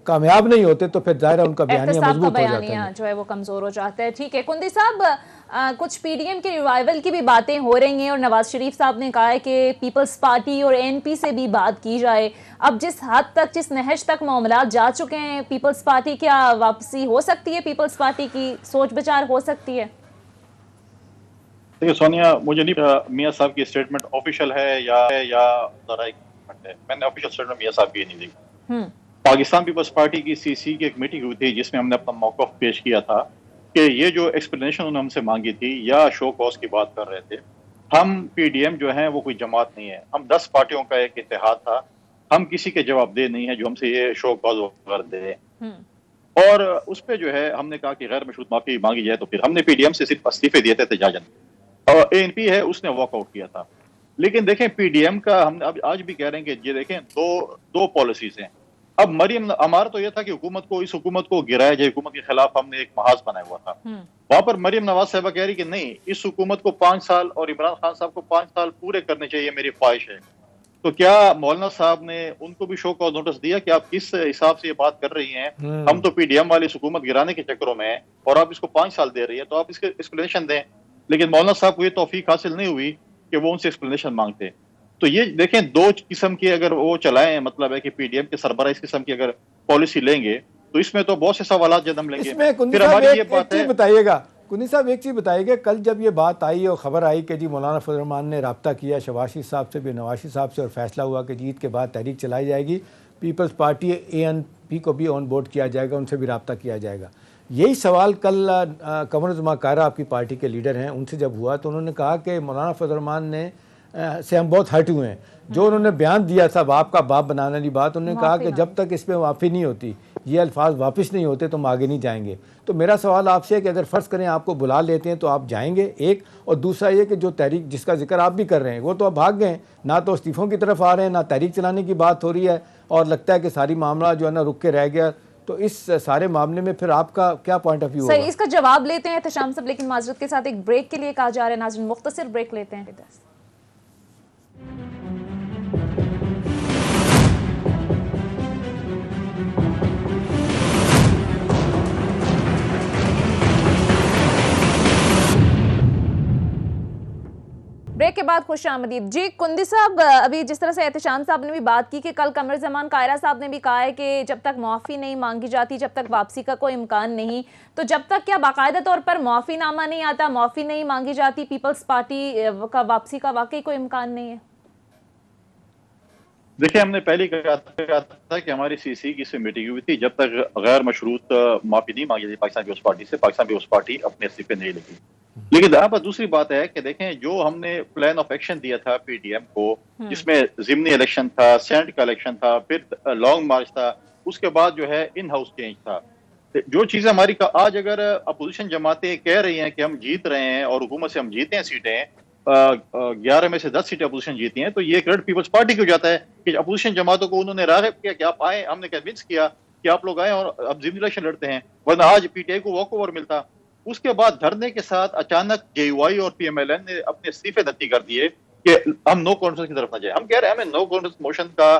कामयाब नहीं होते तो फिर जाहिर है उनका बयानिया मजबूत हो जाता है, जो है वो कमजोर हो जाता है। ठीक है कुंदी साहब, कुछ PDM के रिवाइवल की भी बातें हो रही हैं, और नवाज शरीफ साहब ने कहा है कि पीपल्स पार्टी और ANP से भी बात की जाए। अब जिस हद तक, जिस नहज तक मामला जा चुके हैं, पीपल्स पार्टी क्या वापसी हो सकती है? पीपल्स पार्टी की सोच विचार हो सकती है? देखिए सोनिया, मुझे नहीं मियां साहब की स्टेटमेंट ऑफिशियल है या मैंने ऑफिशियल स्टेटमेंट मियां साहब की नहीं देखी। पाकिस्तान पीपल्स पार्टी की CC की एक मीटिंग हुई थी जिसमें हमने अपना मौक़िफ़ पेश किया था कि ये जो एक्सप्लेनेशन उन्होंने हमसे मांगी थी या शो कॉज की बात कर रहे थे। हम PDM जो है वो कोई जमात नहीं है, हम 10 पार्टियों का एक इत्तेहाद था। हम किसी के जवाबदेह नहीं है जो हमसे ये शो कॉज कर दे। और उस पर जो है हमने कहा कि गैर मशरूत माफी मांगी जाए, तो फिर हमने PDM से सिर्फ इस्तीफे दिए थे तजाजन, और ANP है उसने वॉकआउट किया था। लेकिन देखें PDM का हम अब आज भी कह रहे हैं कि ये देखें दो पॉलिसीज हैं। अब मरियम हमारा तो यह था कि इस हुकूमत को गिराया जाए, हुकूमत के खिलाफ हमने एक महाज बनाया हुआ था। वहां पर मरियम नवाज साहबा कह रही कि नहीं, इस हुकूमत को 5 साल और इमरान खान साहब को 5 साल पूरे करने चाहिए, मेरी ख्वाहिश है। तो क्या मौलाना साहब ने उनको भी शो कॉज नोटिस दिया कि आप किस हिसाब से ये बात कर रही हैं? हम तो PDM वाली इस हुकूमत गिराने के चक्करों में हैं और आप इसको 5 साल दे रही है, तो आप इसके एक्सप्लेनेशन दें। लेकिन मौलाना साहब को ये तौफीक हासिल नहीं हुई कि वो उनसे एक्सप्लेनेशन मांगते। तो ये देखें, 2 किस्म की अगर वो चलाएं, मतलब है कि PDM के सरबराह इस किस्म की अगर पॉलिसी लेंगे तो इसमें तो बहुत से सवाल जन्म लेंगे। फिर हमारी ये बात है, बताइएगा कुंदी साहब, एक चीज़ बताइएगा, कल जब ये बात आई और ख़बर आई कि जी मौलाना फजल रहमान ने रब्ता किया शहबाज शरीफ साहब से भी, नवाज शरीफ साहब से, और फैसला हुआ कि ईद के बाद तहरीक चलाई जाएगी, पीपल्स पार्टी ANP को भी ऑन बोर्ड किया जाएगा, उनसे भी रब्ता किया जाएगा। यही सवाल कल कमर उज़्मा कायरा आपकी पार्टी के लीडर हैं, उनसे जब हुआ तो उन्होंने कहा कि मौलाना फजल रहमान ने से हम बहुत हर्ट हुए हैं। जो उन्होंने बयान दिया था बाप का बाप बनाने वाली बात, उन्होंने कहा कि जब तक इस पर माफ़ी नहीं होती, ये अल्फाज वापस नहीं होते तो हम आगे नहीं जाएंगे। तो मेरा सवाल आपसे है कि अगर फ़र्ज़ करें आपको बुला लेते हैं तो आप जाएंगे, एक, और दूसरा ये कि जो तहरीक जिसका जिक्र आप भी कर रहे हैं वो तो अब भाग गए, ना तो इस्तीफ़ों की तरफ आ रहे हैं, ना तहरीक चलाने की बात हो रही है। और लगता है कि सारी मामला जो है ना रुक के रह गया, तो इस सारे मामले में फिर आपका क्या पॉइंट ऑफ व्यू होगा? सही, इसका जवाब लेते हैं एहतशाम साहब, लेकिन माजरत के साथ एक ब्रेक के लिए कहा जा रहा है। नाज़रीन, मुख्तसर ब्रेक लेते हैं। ब्रेक के बाद खुश आमदीद जी। कुंदी साहब, अभी जिस तरह से एहतशाम साहब ने भी बात की कि कल कमर ज़मान कायरा साहब ने भी कहा है कि जब तक माफ़ी नहीं मांगी जाती, जब तक वापसी का कोई इम्कान नहीं, तो जब तक क्या बाकायदा तौर पर माफ़ीनामा नहीं आता, माफ़ी नहीं मांगी जाती, पीपल्स पार्टी का वापसी का वाकई कोई इम्कान नहीं है? देखिए, हमने पहले कहा था कि हमारी सीसी की मीटिंग हुई थी, जब तक गैर मशरूत माफी नहीं मांगी थी पाकिस्तान पीपल्स पार्टी से, पाकिस्तान पीपल्स पार्टी अपने इस्तीफे नहीं लेगी। लेकिन यहाँ पर दूसरी बात है कि देखें, जो हमने प्लान ऑफ एक्शन दिया था पीडीएम को, जिसमें जिमनी इलेक्शन था, सेनेट का इलेक्शन था, फिर लॉन्ग मार्च था, उसके बाद जो है इन हाउस चेंज था, जो चीजें हमारी आज अगर अपोजिशन जमातें कह रही हैं कि हम जीत रहे हैं और हुकूमत से हम जीते हैं सीटें, 11 में से 10 सीटें अपोजिशन जीती हैं, तो ये क्रेडिट पीपल्स पार्टी को जाता है कि अपोजिशन जमातों को उन्होंने राग़िब किया कि आप आए, हमने कन्विंस किया कि आप लोग आए और अब जिमनी इलेक्शन लड़ते हैं, वरना आज पीटीआई को वॉक ओवर मिलता। उसके बाद धरने के साथ अचानक जेयूआई और पीएमएलएन ने अपने इस्तीफे नती कर दिए कि हम नो कॉन्फ्रेंस की तरफ न जाए। हम कह रहे हैं हमें नो कॉन्फ्रेंस मोशन का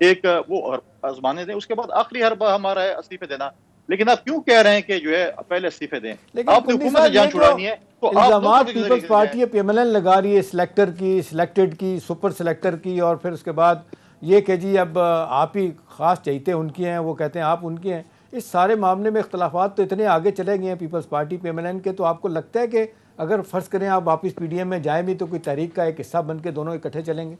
एक वो आजमाने दें, उसके बाद आखिरी हरबा हमारा है इस्तीफे देना। लेकिन आप क्यों कह रहे हैं कि जो है पहले इस्तीफे दें? आपने हुकूमत से जान छुड़ानी है तो आप पीपल्स पार्टी पीएमएलएन लगा रही है, सिलेक्टर की, सिलेक्टेड की, सुपर सिलेक्टर की, और फिर उसके बाद ये कि जी अब आप ही खास चाहते उनकी हैं, वो कहते हैं आप उनकी हैं। इस सारे मामले में इख्तलाफात तो इतने आगे चले गए हैं पीपल्स पार्टी पीएमएलएन के, तो आपको लगता है कि अगर फर्ज करें आप वापस पीडीएम में जाए भी तो कोई तहरीक का एक हिस्सा बन के दोनों इकट्ठे चलेंगे?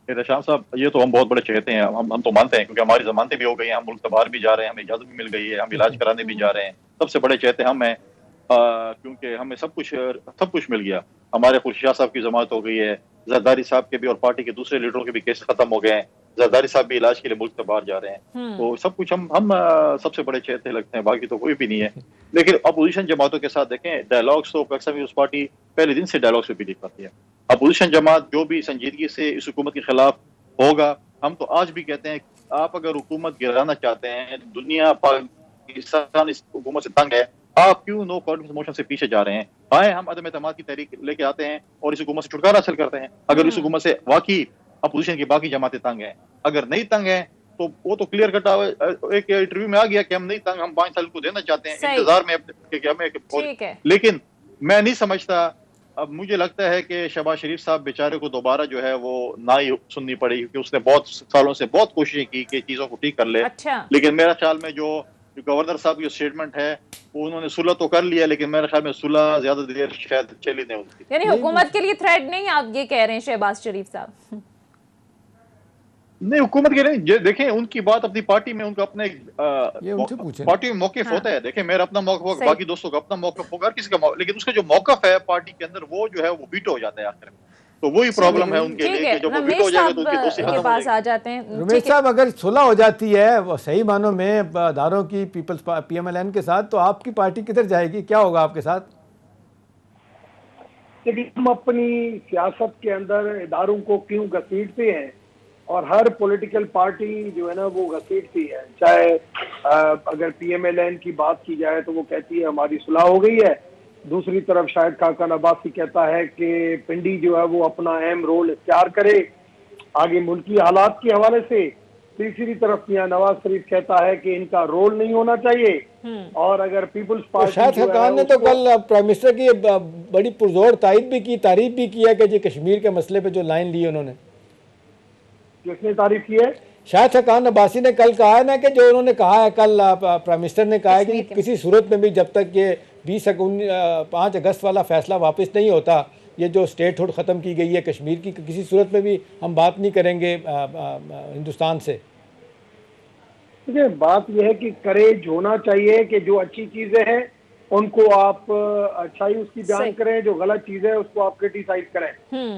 शाह साहब, ये तो हम बहुत बड़े चेहते हैं, हम तो मानते हैं, क्योंकि हमारी जमानतें भी हो गई हैं, हम मुल्क से बाहर भी जा रहे हैं, हमें इजाजत भी मिल गई है, हम इलाज कराने भी जा रहे हैं, सबसे बड़े चेहते हम हैं, क्योंकि हमें सब कुछ मिल गया। हमारे खुर्शीद साहब की जमानत हो गई है, जरदारी साहब के भी और पार्टी के दूसरे लीडरों के भी केस खत्म हो गए हैं, जरदारी साहब भी इलाज के लिए मुल्क से बाहर जा रहे हैं, तो सब कुछ हम सबसे बड़े चेहते लगते हैं, बाकी तो कोई भी नहीं है। लेकिन अपोजिशन जमातों के साथ देखें, डायलॉग्स तो पाकिस्तान पीपल्स पार्टी पहले दिन से डायलॉग्स पे बिलीव करती है। अपोजिशन जमात जो भी संजीदगी से इस हुकूमत के खिलाफ होगा, हम तो आज भी कहते हैं आप अगर हुकूमत गिराना चाहते हैं, दुनिया पाकिस्तान इस हुकूमत से तंग है, आप क्यों नो कॉन्फिडेंस मोशन से पीछे जा रहे हैं? आए हम अदम एतमाद की तहरीक लेके आते हैं और इस हुकूमत से छुटकारा हासिल करते हैं। अगर इस हुकूमत से वाकई अपोजिशन की बाकी जमातें तंग हैं, अगर नहीं तंग हैं तो वो तो क्लियर कट एक इंटरव्यू में आ गया कि हम नहीं तंग, हम 5 साल को देना चाहते हैं, इंतजार में हमें। लेकिन मैं नहीं समझता, अब मुझे लगता है कि शहबाज शरीफ साहब बेचारे को दोबारा जो है वो ना ही सुननी पड़ी, क्योंकि उसने बहुत सालों से बहुत कोशिशें की कि चीजों को ठीक कर ले। लेकिन मेरा ख्याल में जो गवर्नर साहब की स्टेटमेंट है वो उन्होंने सुलह तो कर लिया, लेकिन मेरे ख्याल में सुलह ज्यादा देर शायद चली नहीं होती। यानी हुकूमत के लिए थ्रेट नहीं, आप ये कह रहे हैं शहबाज शरीफ साहब? नहीं, हुकूमत के लिए देखें, उनकी बात अपनी पार्टी में, उनका अपने पार्टी में मौक़िफ़ होता है। देखें, मेरा अपना मौक़िफ़ होगा, बाकी दोस्तों का अपना मौक़िफ़ होगा, हर किसी का, लेकिन उसका जो मौक़िफ़ है पार्टी के अंदर वो जो है वो वीटो हो जाता है आखिर में। तो वही प्रॉब्लम है उनके लिए कि जब वो वीटो हो जाएगा तो उनकी दोस्ती खत्म हो जाएगी। रमेश साहब, अगर सुलह हो जाती है वो सही मानों में दारों की पीपल्स पीएमएलएन के साथ, तो आपकी पार्टी किधर जाएगी? क्या होगा आपके साथ? लेकिन हम अपनी सियासत के अंदर इदारों को क्यों घसीटते हैं, और हर पॉलिटिकल पार्टी जो है ना वो घसीटती है। चाहे अगर पीएमएलएन की बात की जाए तो वो कहती है हमारी सुलह हो गई है, दूसरी तरफ शायद खाकान अब्बासी कहता है कि पिंडी जो है वो अपना अहम रोल इख्तियार करे आगे मुल्की हालात के हवाले से, तीसरी तरफ मियां नवाज शरीफ कहता है कि इनका रोल नहीं होना चाहिए। और अगर पीपल्स पार्टी शाहिद खाकान ने तो कल प्राइम मिनिस्टर की बड़ी पुरजोर तारीफ भी की, तारीफ भी की है कि जी कश्मीर के मसले पे जो लाइन ली उन्होंने, किसने तारीफ की है? शाहिद खाकान अब्बासी ने कल कहा है ना कि जो उन्होंने कहा है, कल प्राइम मिनिस्टर ने कहा है कि किसी सूरत में भी जब तक ये 5 अगस्त वाला फैसला वापस नहीं होता, ये जो स्टेटहुड ख़त्म की गई है कश्मीर की, किसी सूरत में भी हम बात नहीं करेंगे हिंदुस्तान से। देखिए, बात यह है कि करेज होना चाहिए कि जो अच्छी चीज़ें हैं उनको आप अच्छाई उसकी बयान करें, जो गलत चीज़ है उसको आप क्रिटिसाइज करें,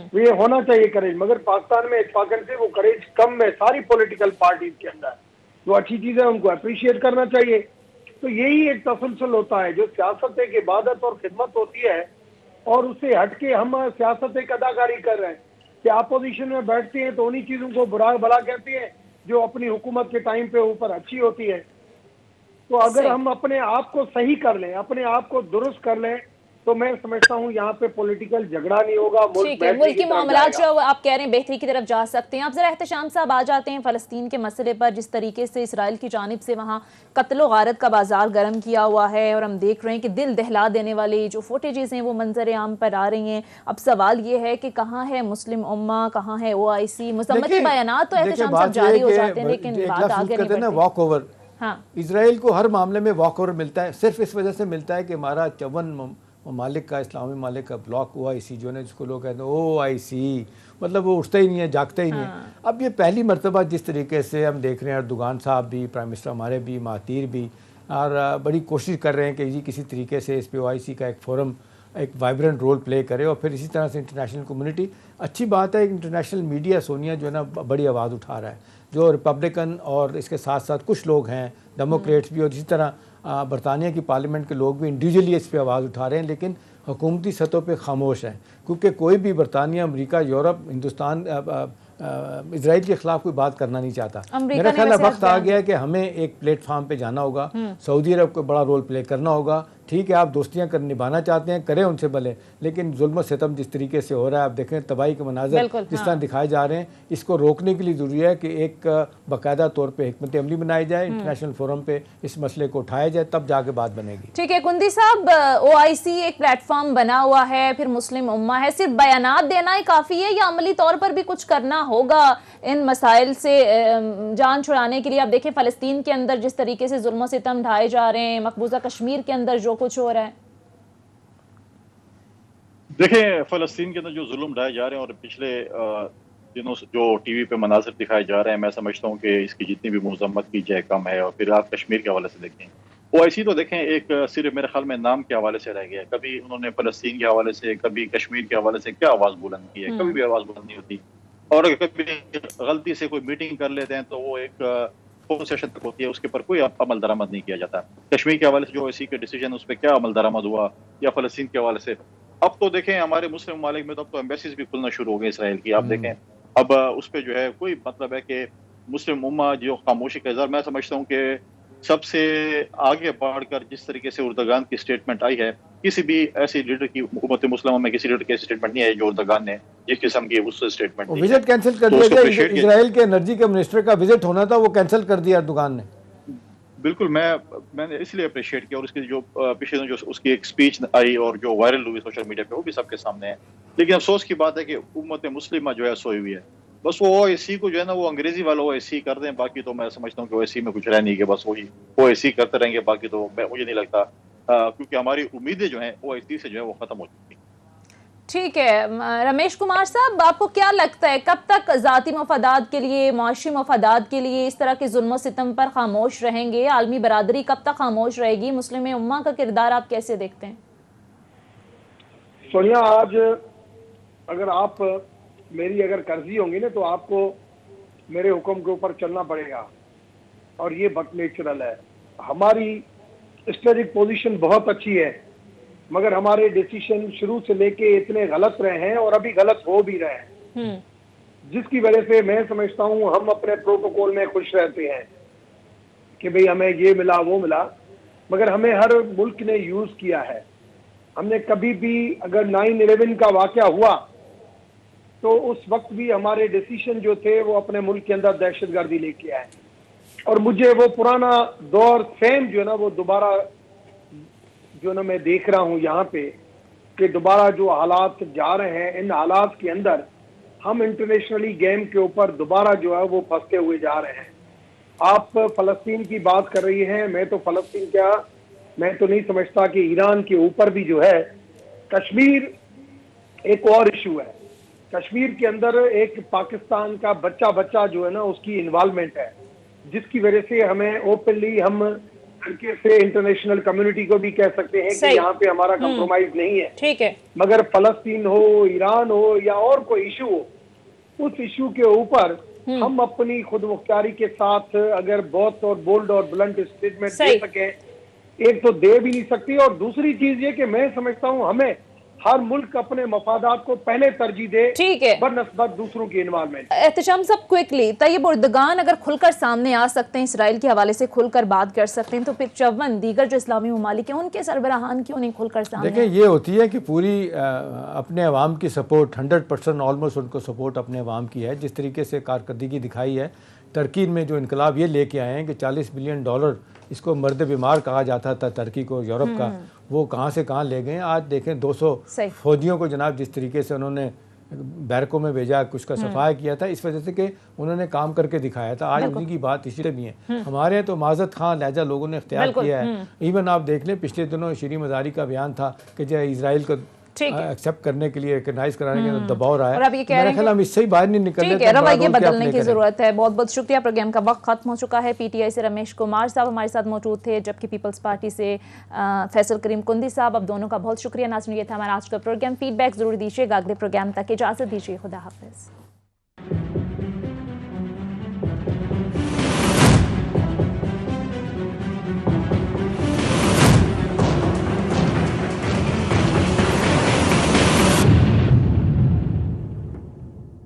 तो ये होना चाहिए करेज। मगर पाकिस्तान में इत्फाकन से वो करेज कम है सारी पॉलिटिकल पार्टीज के अंदर। जो अच्छी चीज़ है उनको अप्रिशिएट करना चाहिए। तो यही एक तसलसल होता है, जो सियासत एक इबादत और खिदमत होती है और उससे हटके हम सियासत एक अदाकारी कर रहे हैं। कि अपोजिशन में बैठती हैं तो उन्हीं चीजों को बुरा भला कहती हैं जो अपनी हुकूमत के टाइम पे ऊपर अच्छी होती है। तो अगर हम अपने आप को सही कर लें, अपने आप को दुरुस्त कर लें, तो मैं समझता हूँ यहाँ पे पॉलिटिकल झगड़ा नहीं होगा, ठीक है, मुल्की मामलात जो आप कह रहे हैं बेहतरी की तरफ जा सकते हैं। आप जरा एहतशाम साहब आ जाते हैं फ़लस्तीन के मसले पर, जिस तरीके से इसराइल की जानिब से वहाँ कत्ल व गारत का बाजार गर्म किया हुआ है और हम देख रहे हैं कि दिल दहला देने वाली जो फुटेजेस हैं वो मंजर आम पर आ रही हैं। अब सवाल ये है कि कहाँ है मुस्लिम उम्मा, कहाँ है OIC? मुसम्मती बयानात तो एहतशाम साहब जारी हो जाते हैं, लेकिन बात आगे नहीं बढ़ती। वॉक ओवर, हाँ, इसराइल को हर मामले में वॉक ओवर मिलता है, सिर्फ इस वजह से मिलता है कि हमारा 54 ममालिक का, इस्लामी ममालिक का ब्लॉक OIC जो है, जिसको लोग कहते हैं OIC, मतलब वो उठता ही नहीं है, जागता ही नहीं है। अब ये पहली मरतबा जिस तरीके से हम देख रहे हैं, अर्दोगान साहब भी, प्राइम मिनिस्टर हमारे भी, महातीर भी, और बड़ी कोशिश कर रहे हैं कि जी किसी तरीके से इस पे OIC का एक फोरम एक वाइब्रेंट रोल प्ले करे, और फिर इसी तरह से इंटरनेशनल कम्युनिटी, अच्छी बात है इंटरनेशनल मीडिया, सोनिया जो है ना बड़ी आवाज़ उठा रहा है, जो रिपब्लिकन और इसके साथ साथ कुछ लोग हैं डेमोक्रेट्स भी, और इसी तरह बरतानिया की पार्लियामेंट के लोग भी इंडिविजुअली इस पर आवाज़ उठा रहे हैं, लेकिन हुकूमती सतह पे खामोश हैं, क्योंकि कोई भी बरतानिया, अमेरिका, यूरोप, हिंदुस्तान इजराइल के खिलाफ कोई बात करना नहीं चाहता। मेरा ख्याल है वक्त आ गया है कि हमें एक प्लेटफॉर्म पे जाना होगा, सऊदी अरब को बड़ा रोल प्ले करना होगा। ठीक है, आप दोस्तियां निभाना चाहते हैं, करें उनसे भले, लेकिन जुल्म सितम जिस तरीके से हो रहा है, आप देखें तबाही के मनाजर जिस तरह दिखाए जा रहे हैं, इसको रोकने के लिए ज़रूरी है कि एक बाकायदा तौर पर हिकमत अमली बनाई जाए, इंटरनेशनल फोरम पे इस मसले को उठाया जाए, तब जाके बात बनेगी। ठीक है कुंदी साहब, OIC एक प्लेटफॉर्म बना हुआ है, फिर मुस्लिम उम्मा है, सिर्फ बयानात देना ही काफ़ी है या अमली तौर पर भी कुछ करना होगा इन मसाइल से जान छुड़ाने के लिए? आप देखें फ़लस्तीन के अंदर जिस तरीके से जुल्म सितम ढाए जा रहे हैं, मकबूजा कश्मीर के अंदर जो कुछ हो रहा है। देखें, फ़लस्तीन के अंदर जो जुल्म ढाए जा रहे हैं और पिछले दिनों से जो टीवी पे मनाजिर दिखाए जा रहे हैं, मैं समझता हूँ कि इसकी जितनी भी मजम्मत की जाए कम है। और फिर आप कश्मीर के हवाले से देखें, OIC तो देखें एक सिर्फ मेरे ख्याल में नाम के हवाले से रह गया है। कभी उन्होंने फ़लस्तीन के हवाले से, कभी कश्मीर के हवाले से क्या आवाज़ बुलंद की है? कभी भी आवाज़ बुलंद नहीं होती। और अगर कभी गलती से कोई मीटिंग कर लेते हैं तो वो एक फोन सेशन तक होती है, उसके ऊपर कोई अमल दरामद नहीं किया जाता। कश्मीर के हवाले से जो OIC के डिसीजन उस पर क्या अमल दरामद हुआ, या फ़लस्तीन के हवाले से। अब तो देखें हमारे मुस्लिम ममालिक में तो अब तो एम्बेसीज भी खुलना शुरू हो गए इसराइल की। आप देखें अब उस पर जो है कोई मतलब है कि मुस्लिम उम्मा जो खामोशी का इज़हार, मैं समझता हूँ कि सबसे आगे बढ़कर जिस तरीके से उर्दगान की स्टेटमेंट आई है, किसी भी ऐसी लीडर की उम्मत मुस्लिमा में किसी लीडर की स्टेटमेंट नहीं आई जो उर्दगान ने जिस किस्म की उस स्टेटमेंट दी। विजिट कैंसिल कर दिया गया, इजराइल के एनर्जी के मिनिस्टर का विजिट होना था, वो कैंसिल कर दिया अर्दोगान ने। बिल्कुल, मैंने इसलिए अप्रिशिएट किया। और उसकी जो पिछले जो उसकी एक स्पीच आई और जो वायरल हुई सोशल मीडिया पे, वो भी सबके सामने है। लेकिन अफसोस की बात है कि उम्मत मुस्लिमा जो है सोई हुई है। बस वो OIC को जो है ना, वो अंग्रेजी वाला OIC कर दें, बाकी तो मैं समझता हूँ कि OIC में कुछ रह नहीं गया, बस वही OIC करते रहेंगे। बाकी तो मुझे नहीं लगता, क्योंकि हमारी उम्मीदें जो हैं OIC से जो है वो खत्म हो चुकी। ठीक है रमेश कुमार साहब, आपको क्या लगता है कब तक ज़ाती मफादात के लिए, मुआशी मफादात के लिए इस तरह के जुल्म सितम पर खामोश रहेंगे? आलमी बरादरी कब तक खामोश रहेगी? मुस्लिम उम्मा का किरदार आप कैसे देखते हैं? सोनिया, आज अगर आप मेरी अगर कर्जी होंगी ना, तो आपको मेरे हुक्म के ऊपर चलना पड़ेगा, और ये बट नेचुरल है। हमारी स्ट्रेटेजिक पोजीशन बहुत अच्छी है, मगर हमारे डिसीजन शुरू से लेके इतने गलत रहे हैं और अभी गलत हो भी रहे हैं, जिसकी वजह से मैं समझता हूं हम अपने प्रोटोकॉल में खुश रहते हैं कि भाई हमें ये मिला वो मिला, मगर हमें हर मुल्क ने यूज किया है। हमने कभी भी अगर 9/11 का वाकया हुआ तो उस वक्त भी हमारे डिसीजन जो थे वो अपने मुल्क के अंदर दहशतगर्दी लेके आए, और मुझे वो पुराना दौर सेम जो है ना वो दोबारा जो ना मैं देख रहा हूँ यहाँ पे कि दोबारा जो हालात जा रहे हैं, इन हालात के अंदर हम इंटरनेशनली गेम के ऊपर दोबारा जो है वो फंसते हुए जा रहे हैं। आप फलस्तीन की बात कर रही हैं, मैं तो फलस्तीन क्या, मैं तो नहीं समझता कि ईरान के ऊपर भी जो है कश्मीर एक और इशू है। कश्मीर के अंदर एक पाकिस्तान का बच्चा जो है ना उसकी इन्वॉल्वमेंट है, जिसकी वजह से हमें ओपनली हम तरीके से इंटरनेशनल कम्युनिटी को भी कह सकते हैं कि यहाँ पे हमारा कंप्रोमाइज नहीं है। ठीक है, मगर फलस्तीन हो, ईरान हो या और कोई इशू हो, उस इशू के ऊपर हम अपनी खुद मुख्तारी के साथ अगर बहुत और बोल्ड और ब्लंट स्टेटमेंट दे सके, एक तो दे भी नहीं सकती, और दूसरी चीज ये कि मैं समझता हूँ हमें हर मुल्क अपने मफादात को पहले तरजीह दे, ठीक है, बनस्बत दूसरों की इन्वॉल्वमेंट। एहतशाम साहब क्विकली, तैयब उर्दगान अगर खुलकर सामने आ सकते हैं, इसराइल के हवाले से खुलकर बात कर सकते हैं, तो फिर चौवन दीगर जो इस्लामी ममालिक हैं उनके सरबराहान क्यों नहीं खुलकर सामने? देखिए, ये होती है कि पूरी अपने अवाम की सपोर्ट 100% ऑलमोस्ट उनको सपोर्ट अपने अवाम की है। जिस तरीके से कारकर्दगी दिखाई है टर्की में, जो इनकलाब ये लेके आए हैं कि $40 बिलियन, इसको मर्द बीमार कहा जाता था टर्की को, यूरोप का, वो कहाँ से कहाँ ले गए। आज देखें 200 फौजियों को जनाब जिस तरीके से उन्होंने बैरकों में भेजा, कुछ का सफाया किया था, इस वजह से कि उन्होंने काम करके दिखाया था। आज उन्हीं की बात इसलिए भी है। हमारे यहाँ तो माजत खान लहजा लोगों ने इख्तियार किया है। इवन आप देख लें, पिछले दिनों शीरी मज़ारी का बयान था कि जो इसराइल को एक्सेप्ट करने के लिए, रिकॉग्नाइज कराने के लिए दबाव रहा है। मेरा ख्याल हम इससे ही बाहर नहीं निकल रहे, रवैये बदलने की जरूरत है। बहुत बहुत शुक्रिया। प्रोग्राम का वक्त खत्म हो चुका है। पीटीआई से रमेश कुमार साहब हमारे साथ मौजूद थे, जबकि पीपल्स पार्टी से फैसल करीम कुंदी साहब। अब दोनों का बहुत शुक्रिया। नाज़रीन, ये था हमारा आज का प्रोग्राम। फीडबैक जरूर दीजिएगा। अगले प्रोग्राम तक इजाजत दीजिए। खुदा हाफिज।